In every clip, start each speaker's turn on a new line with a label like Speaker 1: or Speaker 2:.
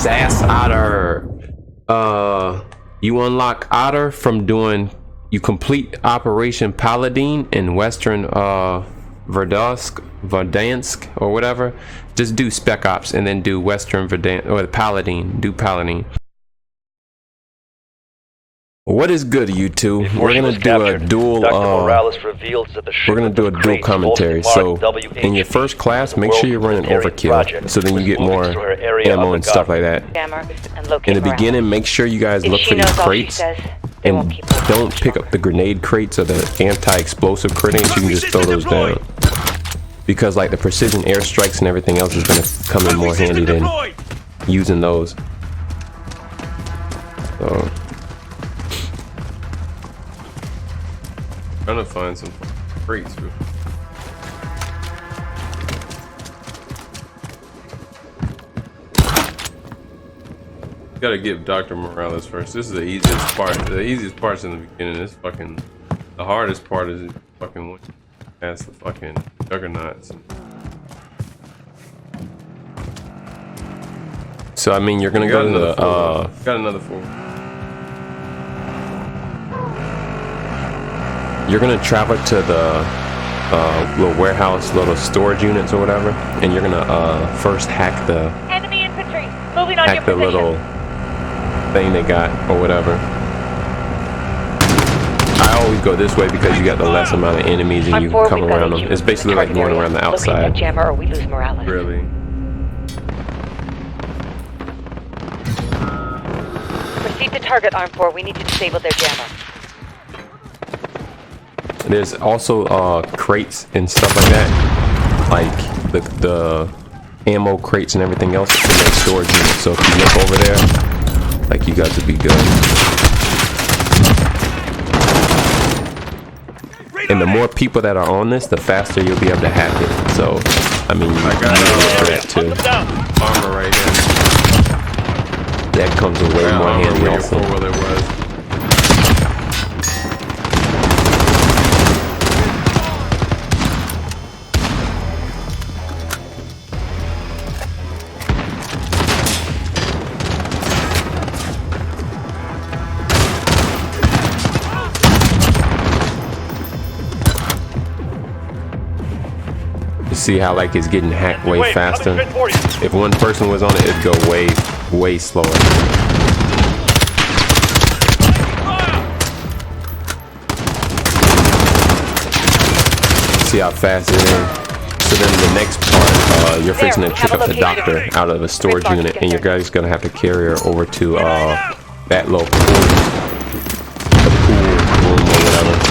Speaker 1: Sass Otter. You unlock Otter from doing. You complete Operation Paladin in Western Verdansk or whatever. Just do Spec Ops and then do Western Verdansk or Paladin. Do Paladin. What is good, YouTube? We're gonna do a dual. We're gonna do a dual commentary. So, in your first class, make sure you're running overkill, so then you get more ammo and stuff like that. In the beginning, make sure you guys look for these crates and don't pick up the grenade crates or the anti-explosive grenades. You can just throw those down, because like the precision airstrikes and everything else is gonna come in more handy than using those. So. Trying to find some crates. Gotta give Dr. Morales first. This is the easiest part. The easiest part's in the beginning. This fucking. The hardest part is fucking past the fucking juggernauts. So I mean, you're gonna go to the. Got another 4. You're gonna travel to the little warehouse, little storage units or whatever, and you're gonna first hack the
Speaker 2: enemy infantry. Moving on
Speaker 1: hack the little thing they got or whatever. I always go this way because you got the less amount of enemies and you can come around them. It's basically like going around the outside.
Speaker 2: Jammer or we lose Morales.
Speaker 1: Really?
Speaker 2: Proceed to target Arm 4. We need to disable their jammer.
Speaker 1: There's also crates and stuff like that, like the ammo crates and everything else in that storage unit. So if you look over there, like you guys would be good. And the more people that are on this, the faster you'll be able to hack it. So I mean, you can look for that too.
Speaker 3: Armor right here.
Speaker 1: That comes in way more handy also. See how like it's getting hacked way faster. If one person was on it, it'd go way slower. See how fast it is. So then the next part, you're fixing to pick up the doctor out of a storage unit, and your guy's gonna have to carry her over to that little pool room or whatever.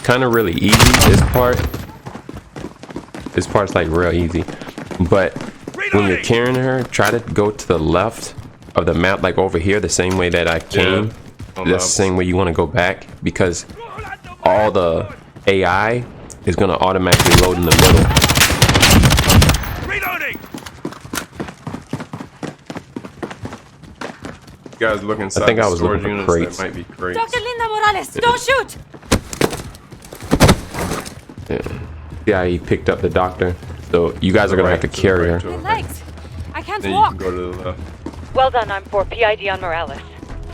Speaker 1: Kind of really easy, this part's like real easy, but when you're carrying her, try to go to the left of the map, like over here, the same way that I came. That's the same way you want to go back, because all the AI is going to automatically load in the middle.
Speaker 3: You guys look inside.
Speaker 1: I think
Speaker 3: the
Speaker 1: I was looking for crates.
Speaker 3: That might be crates.
Speaker 2: Dr. Linda Morales, don't shoot!
Speaker 1: Yeah, he picked up the doctor. So you guys are gonna have to carry her.
Speaker 2: My legs. I can't
Speaker 3: Then
Speaker 2: walk.
Speaker 3: you can go to the left.
Speaker 2: Well done, Arm 4. PID on Morales.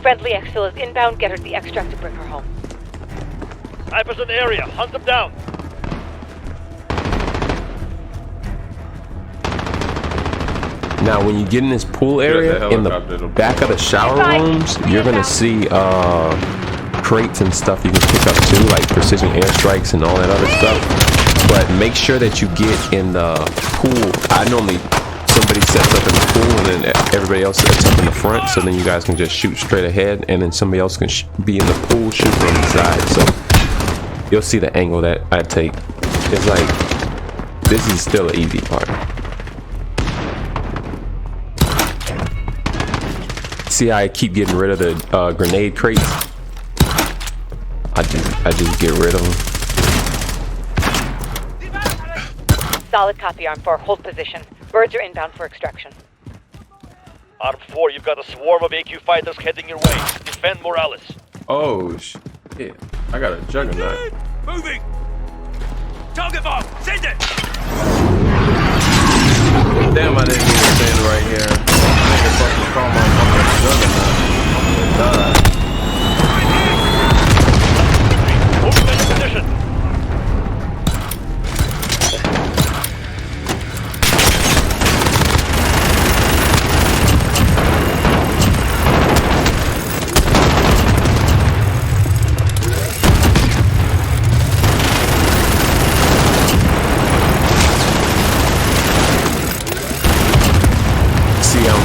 Speaker 2: Friendly Exfil is inbound. Get her the extract to bring her home.
Speaker 4: Snipers in the area. Hunt them down.
Speaker 1: Now, when you get in this pool area, in the back of the shower rooms, you're gonna see crates and stuff you can pick up too, like precision airstrikes and all that other stuff. But make sure that you get in the pool. I normally, somebody sets up in the pool and then everybody else sets up in the front, so then you guys can just shoot straight ahead, and then somebody else can be in the pool, shoot from the side. So you'll see the angle that I take. It's like, this is still an easy part. See how I keep getting rid of the grenade crates? I just get rid of them.
Speaker 2: Solid copy, Arm 4. Hold position. Birds are inbound for extraction.
Speaker 4: Arm 4, you've got a swarm of AQ fighters heading your way. Defend Morales.
Speaker 3: Oh shit! I got a juggernaut.
Speaker 4: Moving. Target bomb! Send it!
Speaker 3: Damn, I didn't even stand right here. Nigga fucking call my fucking juggernaut.
Speaker 4: Move to your position!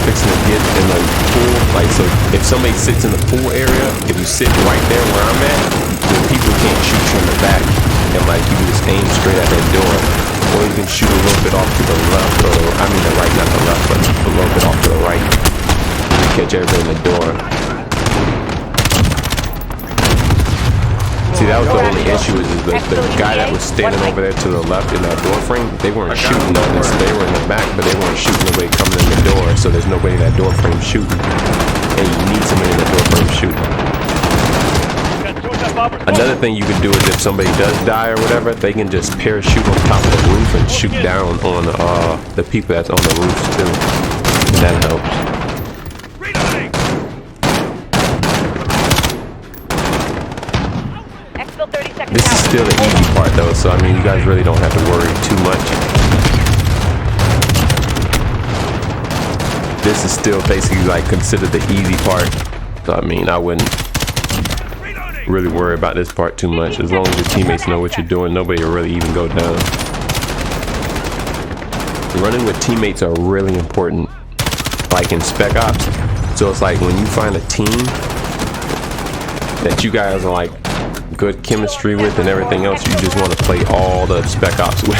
Speaker 1: Fixing to get in the pool, like, so if somebody sits in the pool area, if you sit right there where I'm at, then people can't shoot you in the back, and like you can just aim straight at that door, or you can shoot a little bit off to the left, or I mean the right, not the left, but a little bit off to the right, to catch everybody in the door. See, that was the only issue is the guy that was standing over there to the left in that door frame, they weren't shooting nothing, so they were in the back, but they weren't shooting nobody coming in the door, so there's nobody in that door frame shooting. And you need somebody in that door frame shooting. Another thing you can do is if somebody does die or whatever, they can just parachute on top of the roof and shoot down on the people that's on the roofs too. And that helps. This is still the easy part though, so I mean you guys really don't have to worry too much. This is still basically like considered the easy part. So I mean I wouldn't really worry about this part too much. As long as your teammates know what you're doing, nobody will really even go down. Running with teammates are really important, like in Spec Ops. So it's like when you find a team that you guys are like good chemistry with and everything else, you just want to play all the Spec Ops with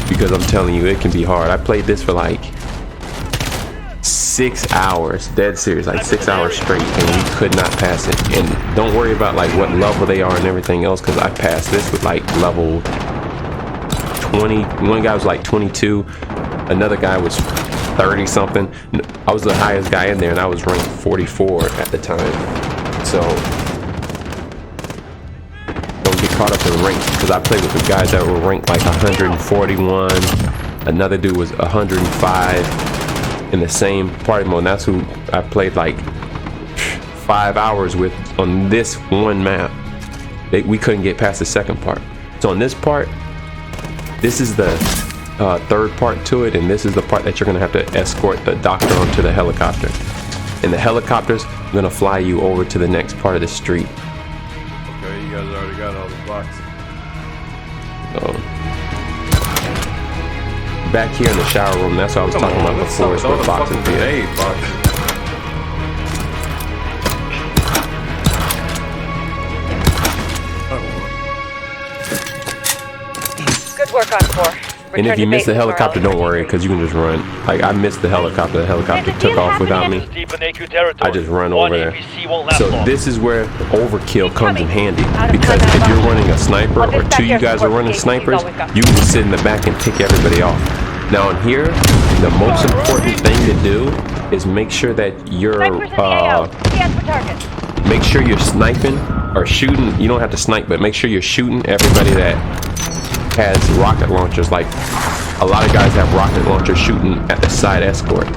Speaker 1: because I'm telling you it can be hard. I played this for like 6 hours, dead serious, like 6 hours straight, and we could not pass it. And don't worry about like what level they are and everything else, because I passed this with like level 20. One guy was like 22, another guy was 30 something. I was the highest guy in there and I was ranked 44 at the time. So get caught up in ranks, because I played with the guys that were ranked like 141. Another dude was 105 in the same party mode, and that's who I played like 5 hours with on this one map. We couldn't get past the second part. So on this part, this is the third part to it, and this is the part that you're gonna have to escort the doctor onto the helicopter, and the helicopter's gonna fly you over to the next part of the street.
Speaker 3: You guys already got all the boxes.
Speaker 1: Back here in the shower room, that's what I was talking about before. It's where boxes be at.
Speaker 2: Good work on 4.
Speaker 1: And if you miss the helicopter, don't worry, because you can just run. Like I missed the helicopter. The helicopter took off without me. I just run over there. So this is where overkill comes in handy, because if you're running a sniper or two you guys are running snipers, you can just sit in the back and pick everybody off. Now in here, the most important thing to do is make sure that you're make sure you're sniping or shooting. You don't have to snipe, but make sure you're shooting everybody that has rocket launchers. Like a lot of guys have rocket launchers shooting at the side escort.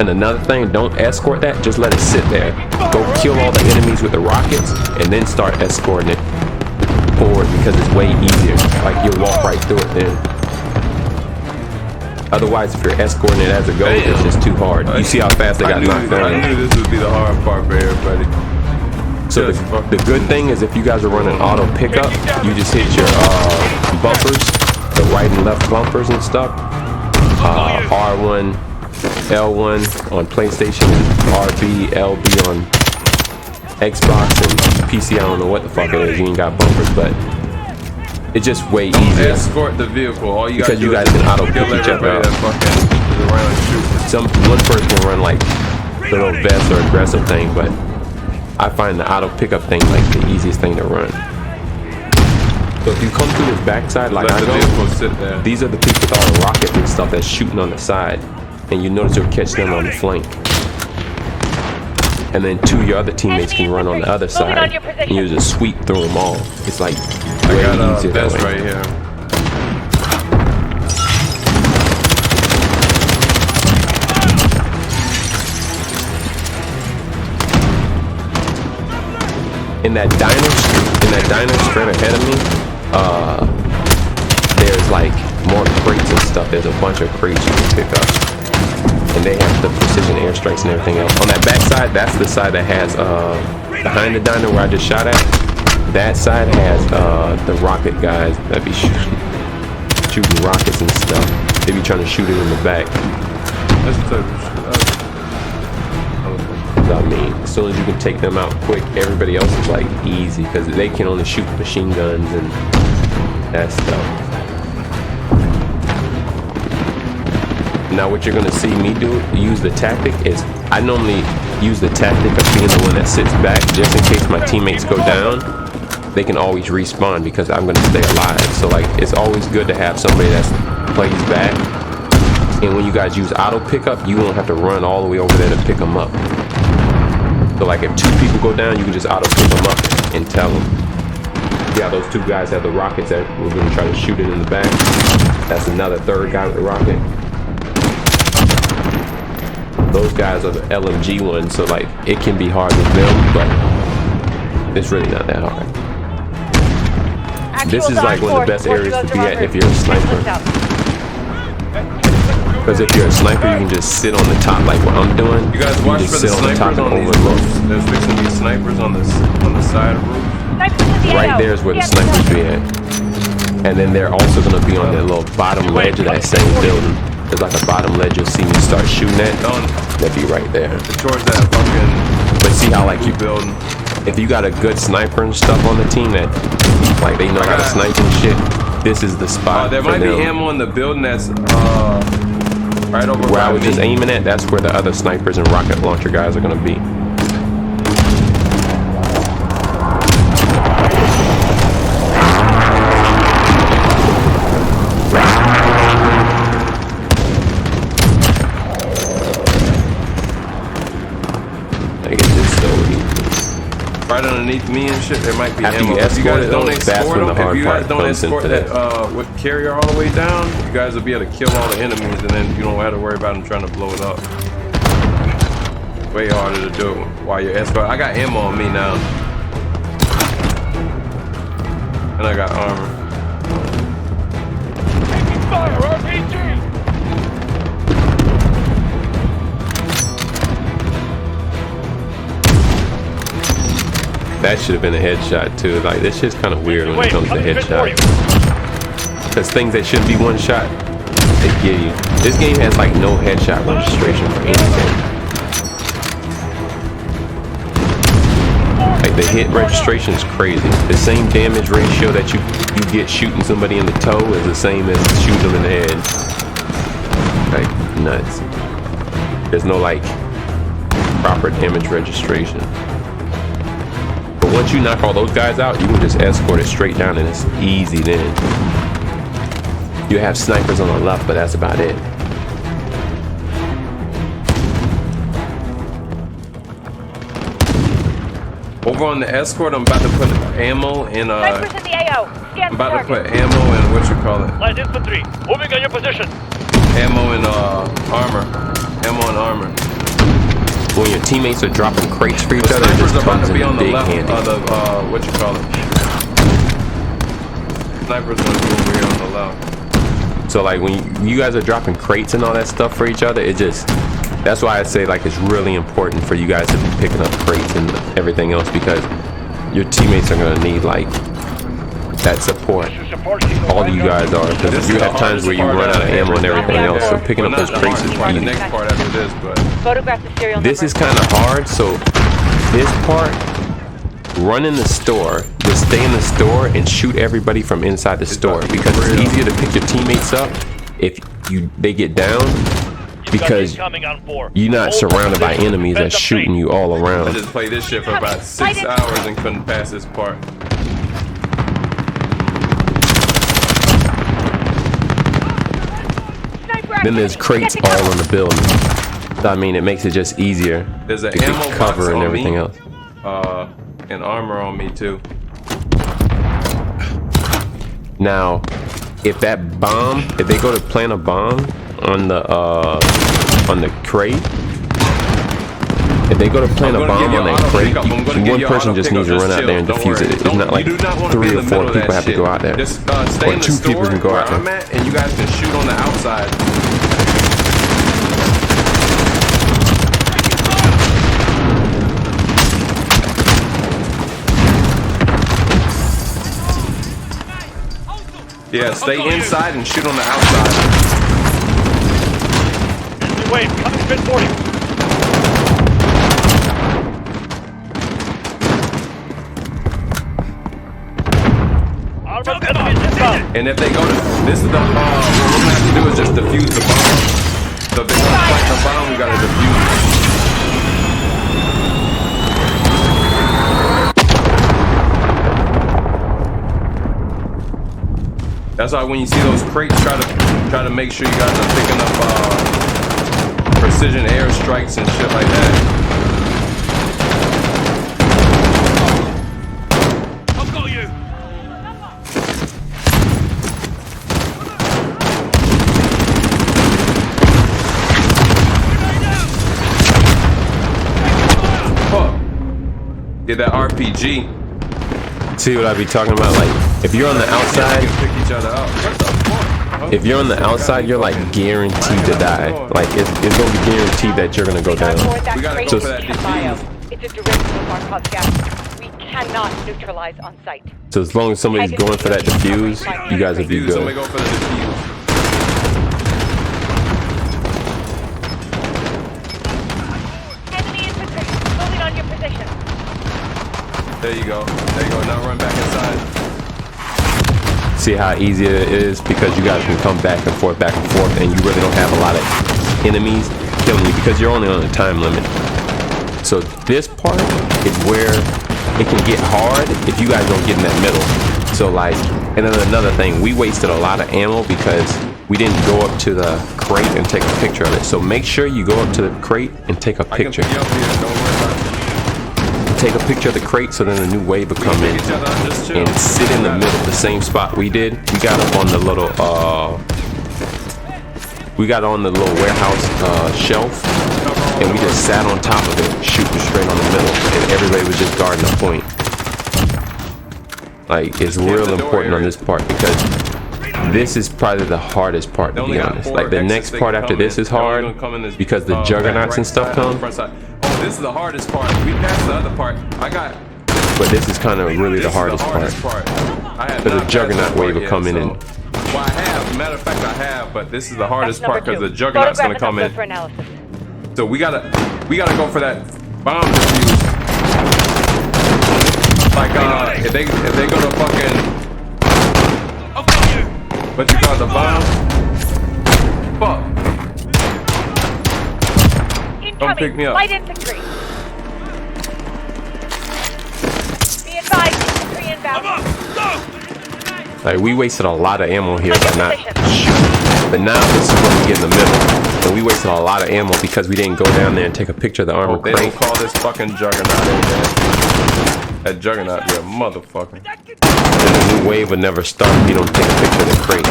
Speaker 1: And another thing, don't escort that, just let it sit there. Go kill all the enemies with the rockets and then start escorting it forward, because it's way easier. Like you'll walk right through it then. Otherwise, if you're escorting it as it goes, it's just too hard. You see how fast they got knocked down.
Speaker 3: I knew this would be the hard part for everybody.
Speaker 1: So the good thing is if you guys are running auto pickup, you just hit your bumpers, the right and left bumpers and stuff. R1, L1 on PlayStation, and RB, LB on Xbox and PC. I don't know what the fuck it is. You ain't got bumpers, but it's just way easier.
Speaker 3: Escort the vehicle. All you
Speaker 1: because you guys can auto pick each other up. One person can run like the little vest or aggressive thing, but I find the auto pickup thing like the easiest thing to run. So if you come through this backside like I go, these are the people with all the rockets and stuff that's shooting on the side, and you notice you'll catch them on the flank. And then two of your other teammates can run on the other side and you just sweep through them all. It's like way easier that way.
Speaker 3: Right here.
Speaker 1: in that diner straight ahead of me, there's like more crates and stuff. There's a bunch of crates you can pick up, and they have the precision airstrikes and everything else. On that back side, that's the side that has behind the diner where I just shot at. That side has the rocket guys that be shooting rockets and stuff. They be trying to shoot it in the back.
Speaker 3: That's the type of shit.
Speaker 1: I mean, as soon as you can take them out quick, everybody else is like easy because they can only shoot machine guns and that stuff. Now what you're gonna see me use the tactic is I normally use the tactic of being the one that sits back just in case my teammates go down. They can always respawn because I'm gonna stay alive. So like it's always good to have somebody that plays back. And when you guys use auto pickup, you won't have to run all the way over there to pick them up. So like if 2 people go down, you can just auto pick them up and tell them. Yeah, those 2 guys have the rockets that we're gonna try to shoot it in the back. That's another 3rd guy with the rocket. Those guys are the LMG ones, so like it can be hard with them, but it's really not that hard. This is like one of the best areas to be at if you're a sniper. Because if you're a sniper, you can just sit on the top like what I'm doing.
Speaker 3: You guys watch for the snipers on these roofs. There's fixing to be snipers on the side of the roof.
Speaker 1: Right there is where the snipers be at. And then they're also going to be on that little bottom ledge of that same building. There's like a bottom ledge you'll see me start shooting at. That'd be right there.
Speaker 3: Towards that fucking.
Speaker 1: But see how like you
Speaker 3: building.
Speaker 1: If you got a good sniper and stuff on the team that like they know how to snipe and shit, this is the spot.
Speaker 3: There might be ammo in the building that's right over
Speaker 1: where I was just aiming at. That's where the other snipers and rocket launcher guys are gonna be.
Speaker 3: Right underneath me and shit, there might be
Speaker 1: After
Speaker 3: ammo.
Speaker 1: if you guys don't escort them, if you guys don't
Speaker 3: escort that carrier all the way down, you guys will be able to kill all the enemies, and then you don't have to worry about them trying to blow it up. Way harder to do while you're escorting. I got ammo on me now, and I got armor.
Speaker 4: Fire, RPG!
Speaker 1: That should have been a headshot too. Like this shit's kind of weird when it comes to headshots. Because things that should be one shot, they give you. This game has like no headshot registration for anything. Like the hit registration is crazy. The same damage ratio that you get shooting somebody in the toe is the same as shooting them in the head. Like nuts. There's no like proper damage registration. But once you knock all those guys out, you can just escort it straight down and it's easy then. You have snipers on the left, but that's about it.
Speaker 3: Over on the escort, I'm about to put ammo in
Speaker 2: Snipers in the AO. Scan
Speaker 3: I'm about
Speaker 2: the
Speaker 3: to put ammo in what you call it?
Speaker 4: Light infantry, moving on your position.
Speaker 3: Ammo and armor. Ammo and armor.
Speaker 1: When your teammates are dropping crates for each other, it
Speaker 3: Snipers
Speaker 1: just
Speaker 3: are about
Speaker 1: comes
Speaker 3: to
Speaker 1: in
Speaker 3: be on the
Speaker 1: big
Speaker 3: left
Speaker 1: handy.
Speaker 3: of the what you call it? Snipers are over here on the left.
Speaker 1: So like when you guys are dropping crates and all that stuff for each other, it just, that's why I say like it's really important for you guys to be picking up crates and everything else, because your teammates are gonna need like that support. All of you guys are, because you have times where you run out of ammo and everything else, so picking up those crates is
Speaker 3: the
Speaker 1: easy.
Speaker 3: next part after this, but
Speaker 2: Photograph the serial number.
Speaker 1: This is kind of hard, so this part, run in the store, just stay in the store and shoot everybody from inside the store, because it's easier to pick your teammates up if they get down, because you're not surrounded by enemies that's shooting you all
Speaker 3: I
Speaker 1: around.
Speaker 3: just played this shit for about 6 hours and couldn't pass this part.
Speaker 1: Then there's crates all in the building. So, I mean, it makes it just easier
Speaker 3: There's an
Speaker 1: to
Speaker 3: ammo
Speaker 1: get
Speaker 3: box
Speaker 1: cover and
Speaker 3: on
Speaker 1: everything
Speaker 3: me.
Speaker 1: else.
Speaker 3: And armor on me too.
Speaker 1: Now, if they go to plant a bomb on the crate, If they go to plant a bomb on that crate, one person just needs to run out there and defuse it. It's not like 3 or 4 people have to go out there.
Speaker 3: Just stay in the
Speaker 1: 2 people can go out there.
Speaker 3: I'm at, and you guys can shoot on the outside. Yeah, stay inside and shoot on the outside.
Speaker 4: Wait, coming spin 40.
Speaker 3: And if they go to, this is the, what we're gonna have to do is just defuse the bomb. So if they go to plant the bomb, we gotta defuse it. That's why when you see those crates, try to make sure you guys are picking up precision airstrikes and shit like that.
Speaker 4: I've got you.
Speaker 3: Fuck. Get that RPG.
Speaker 1: See what I be talking about? Like, if you're on the outside, if you're on the outside, you're like guaranteed to die. Like, it's gonna be guaranteed that you're gonna go down.
Speaker 3: We gotta go for that defuse.
Speaker 2: It's a derivative of our gas. We cannot neutralize on site.
Speaker 1: So as long as somebody's going for that defuse, you guys will be
Speaker 3: Somebody
Speaker 1: good.
Speaker 3: go for the defuse.
Speaker 2: Enemy infantry, moving on your position.
Speaker 3: There you go. There you go. Now run back inside.
Speaker 1: See how easy it is because you guys can come back and forth, and you really don't have a lot of enemies killing you because you're only on a time limit. So this part is where it can get hard if you guys don't get in that middle. So like, and then another thing, we wasted a lot of ammo because we didn't go up to the crate and take a picture of it. So make sure you go up to the crate and take a picture. Take a picture of the crate so then a new wave will come in and sit in the middle, the same spot we did. We got up on the little warehouse shelf, and we just sat on top of it, shooting straight on the middle, and everybody was just guarding a point. Like, it's real important on this part because this is probably the hardest part, to be honest. Like, the next part after this is hard because the juggernauts and stuff come.
Speaker 3: This is the hardest part. We passed the other part.
Speaker 1: But this is kind of really the hardest part. Because the juggernaut wave will come in and...
Speaker 3: Well, I have. Matter of fact, I have. But this is the hardest part because the juggernaut's gonna come in. So we gotta go for that bomb defuse. Like if they go to fucking. What you call the bomb? Fuck. Don't pick me up.
Speaker 2: Light infantry. Be advised, infantry inbound.
Speaker 1: Like, we wasted a lot of ammo here by not shooting. But now this is when we get in the middle. And we wasted a lot of ammo because we didn't go down there and take a picture of the armor
Speaker 3: They
Speaker 1: crate.
Speaker 3: don't call this fucking juggernaut in there. That juggernaut be a motherfucker.
Speaker 1: And the new wave would never start if you don't take a picture of the crate.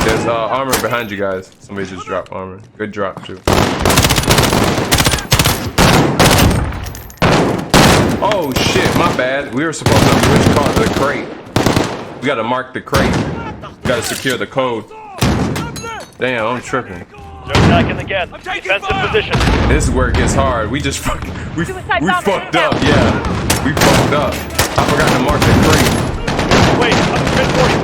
Speaker 3: There's armor behind you guys. Somebody just dropped armor. Good drop too. Oh shit, my bad. We were supposed to switch cars to the crate. We gotta mark the crate. We gotta secure the code. Damn, I'm tripping.
Speaker 4: They're attacking again. Defensive position.
Speaker 3: This is where it gets hard. We just we fucked up. Yeah, we fucked up. I forgot to mark the crate.
Speaker 4: Wait, I'm spin 40.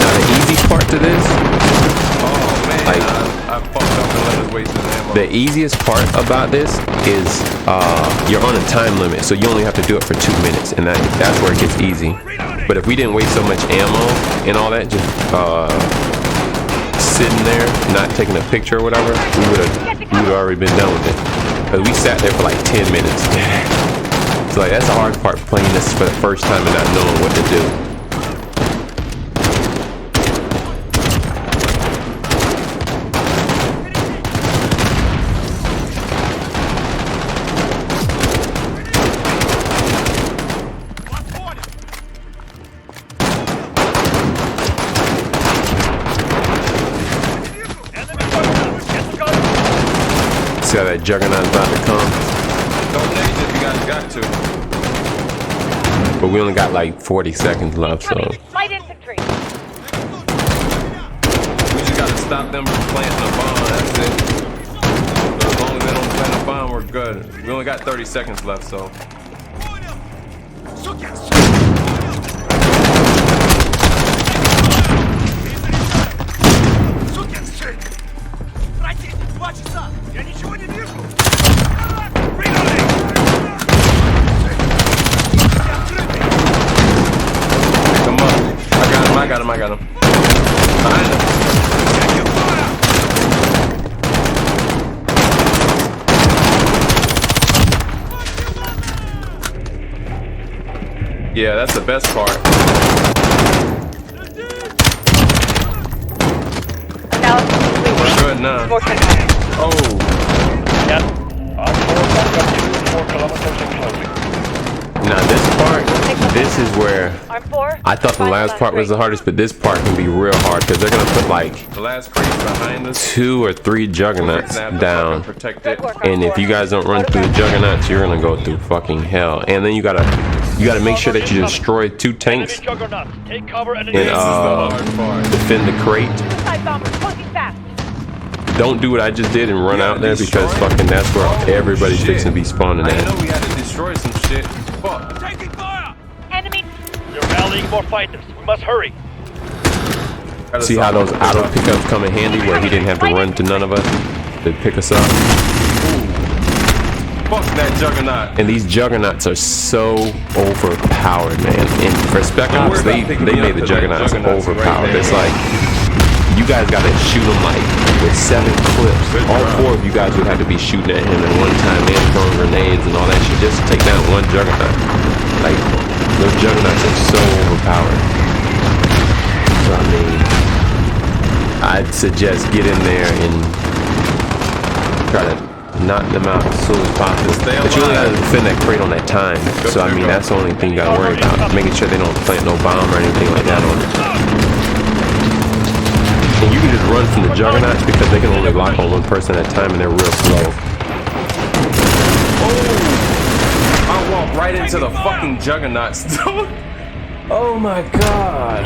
Speaker 1: Now the easy part to this,
Speaker 3: Oh man,
Speaker 1: Like-
Speaker 3: I fucked up and let us waste his ammo.
Speaker 1: the easiest part about this is you're on a time limit, so you only have to do it for 2 minutes, and that's where it gets easy. But if we didn't waste so much ammo and all that, just sitting there, not taking a picture or whatever, we would have already been done with it. But we sat there for like 10 minutes. So like, that's the hard part, playing this for the first time and not knowing what to do. see how that juggernaut's about to come?
Speaker 3: Don't nade if you guys got to.
Speaker 1: But we only got like 40 seconds left, so.
Speaker 2: Light infantry.
Speaker 3: We just gotta stop them from planting a bomb. That's it. So as long as they don't plant a bomb, we're good. We only got 30 seconds left, so. I got him. Behind him. Yeah, that's the best part. We're good now. Oh.
Speaker 4: Yep. On 4 kilometers and closing.
Speaker 1: Now this part, this is where
Speaker 2: Arm 4.
Speaker 1: I thought the last part was the hardest, but this part can be real hard because they're gonna put like
Speaker 3: The last crate behind us.
Speaker 1: 2 or 3 juggernauts down.
Speaker 3: Protect it.
Speaker 1: And if you guys don't run through the juggernauts, you're gonna go through fucking hell. And then you gotta make sure that you destroy 2 tanks
Speaker 4: Enemy juggernaut. Take cover and
Speaker 1: and
Speaker 3: This is the hard part.
Speaker 1: defend the crate.
Speaker 2: Suicide bombers closing fast.
Speaker 1: Don't do what I just did and run out there because fucking that's where everybody's fixing to be spawning
Speaker 3: I didn't know
Speaker 1: at.
Speaker 3: we had to destroy some shit. Fuck.
Speaker 2: Enemy.
Speaker 4: You're rallying more fighters. We must hurry.
Speaker 1: See how those auto pickups come in handy where he didn't have to run to none of us to pick us up.
Speaker 3: Fuck that juggernaut.
Speaker 1: And these juggernauts are so overpowered, man. And for Spec Ops, they made the juggernauts overpowered. It's like you guys got to shoot them like with 7 clips. All 4 of you guys would have to be shooting at him at one time and throwing grenades and all that shit just to take down one juggernaut. Like those juggernauts are so overpowered. So I mean, I'd suggest get in there and try to knock them out as soon as possible. But you only gotta defend that crate on that time. So I mean, that's the only thing you gotta worry about. Making sure they don't plant no bomb or anything like that on it. And you can just run from the juggernauts because they can only lock on one person at a time and they're real slow.
Speaker 3: Oh! I walked right into the fucking juggernauts. Oh my god.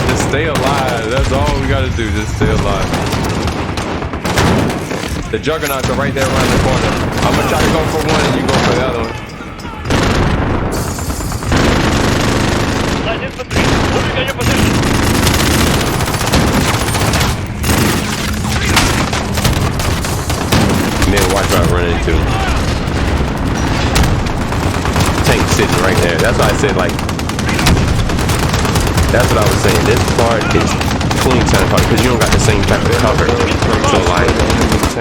Speaker 3: Just stay alive. That's all we gotta do. Just stay alive. The juggernauts are right there around the corner. I'm gonna try to go for one and you go for the other one.
Speaker 4: Light infantry. Moving at your position.
Speaker 1: Man, watch what I run into. Tank sitting right there. That's why I said like. That's what I was saying. This part is clean time part because you don't got the same type of cover. So like,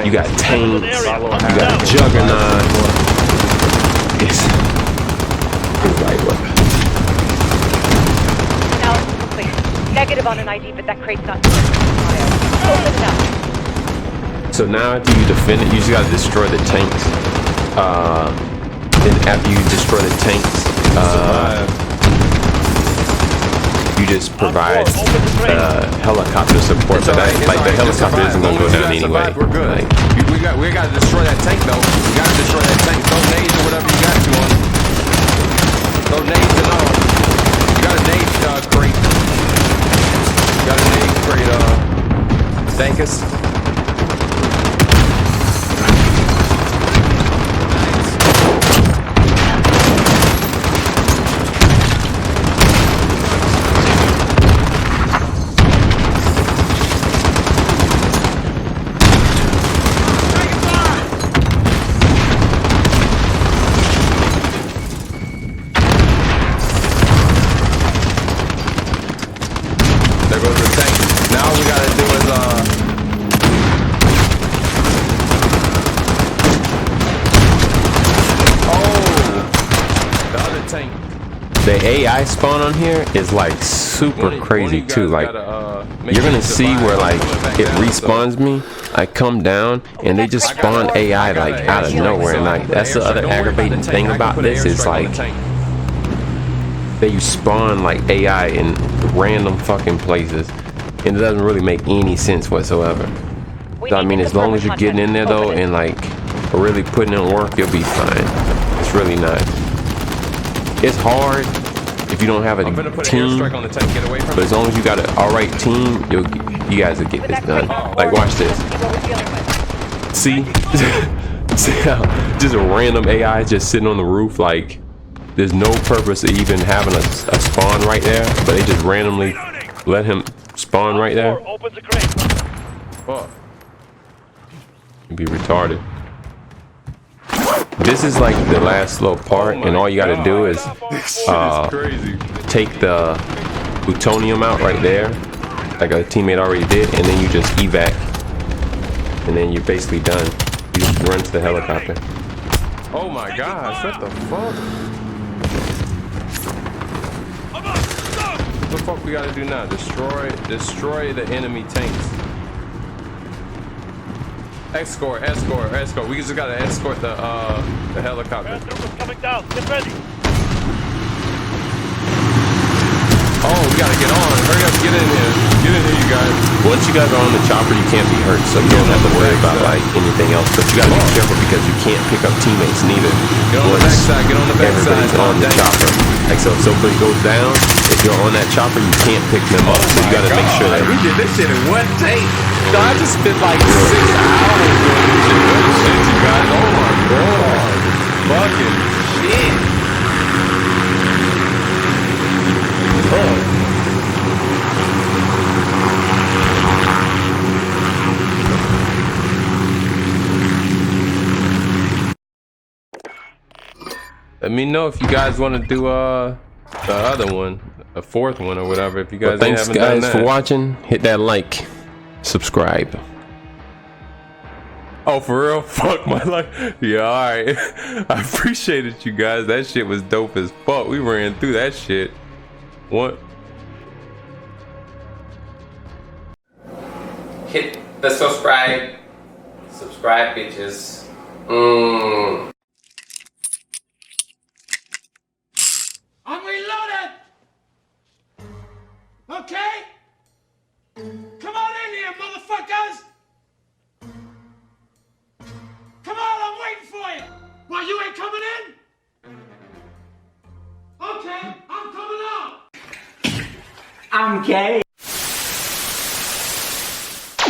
Speaker 1: you got tanks, you got juggernaut. It's like what?
Speaker 2: Analysis complete. Negative on an ID, but that crate's not. Open it up.
Speaker 1: So now after you defend it, you just gotta destroy the tanks. Then after you destroy the tanks, you just provide helicopter support. But like the helicopter isn't gonna go down anyway.
Speaker 3: We're good.
Speaker 1: Like,
Speaker 3: we gotta destroy that tank though. We gotta destroy that tank. Throw nades or whatever you got to on it. Throw nades and all. You got a nade crate. You got a nade crate. Thank us. There goes the tank. Now all we gotta do is the other tank.
Speaker 1: the AI spawn on here is like super crazy too. Like you're gonna see where like it respawns me. I come down and they just spawn AI like out of nowhere. And like that's the other aggravating thing about this is like they spawn like AI in random fucking places and it doesn't really make any sense whatsoever. I mean, as long as you're getting in there though and like really putting in work, you'll be fine. It's really not. It's hard if you don't have a team, but as long as you got an alright team, you guys will get this done. Like, watch this. See? See how just a random AI just sitting on the roof, like there's no purpose of even having a spawn right there, but they just randomly let him spawn right there.
Speaker 4: Open the crate.
Speaker 3: Fuck.
Speaker 1: You'd be retarded. This is like the last little part, and all you gotta do is take the plutonium out right there, like a teammate already did, and then you just evac, and then you're basically done. You just run to the helicopter.
Speaker 3: Oh my gosh, what the fuck? What the fuck we gotta do now? Destroy the enemy tanks. Escort. We just gotta escort the helicopter.
Speaker 4: Coming down. Get ready.
Speaker 3: Oh, we gotta get on. Hurry up, get in here. Get in here, you guys.
Speaker 1: Once you guys are on the chopper, you can't be hurt, so you don't have to worry about like anything else. But you gotta be careful because you can't pick up teammates neither.
Speaker 3: Get on the backside. Get on the backside.
Speaker 1: Everybody's on the chopper. Like so, if somebody goes down, if you're on that chopper, you can't pick them up. So you gotta make sure that
Speaker 3: we did this shit in one take. So I just spent like 6 hours doing this shit. What shit, you guys? Oh my god. Fucking shit. Let me know if you guys want to do the other one, a 4th one or whatever. If you guys
Speaker 1: thanks
Speaker 3: haven't done
Speaker 1: guys
Speaker 3: that.
Speaker 1: for watching. Hit that like, subscribe.
Speaker 3: Oh, for real? Fuck my life. Yeah, alright. I appreciate it, you guys. That shit was dope as fuck. We ran through that shit. What?
Speaker 1: Hit the subscribe. Subscribe, bitches.
Speaker 5: I'm reloaded! Okay? Come on in here, motherfuckers! Come on, I'm waiting for you! Why, you ain't coming in? Okay, I'm coming out! I'm gay.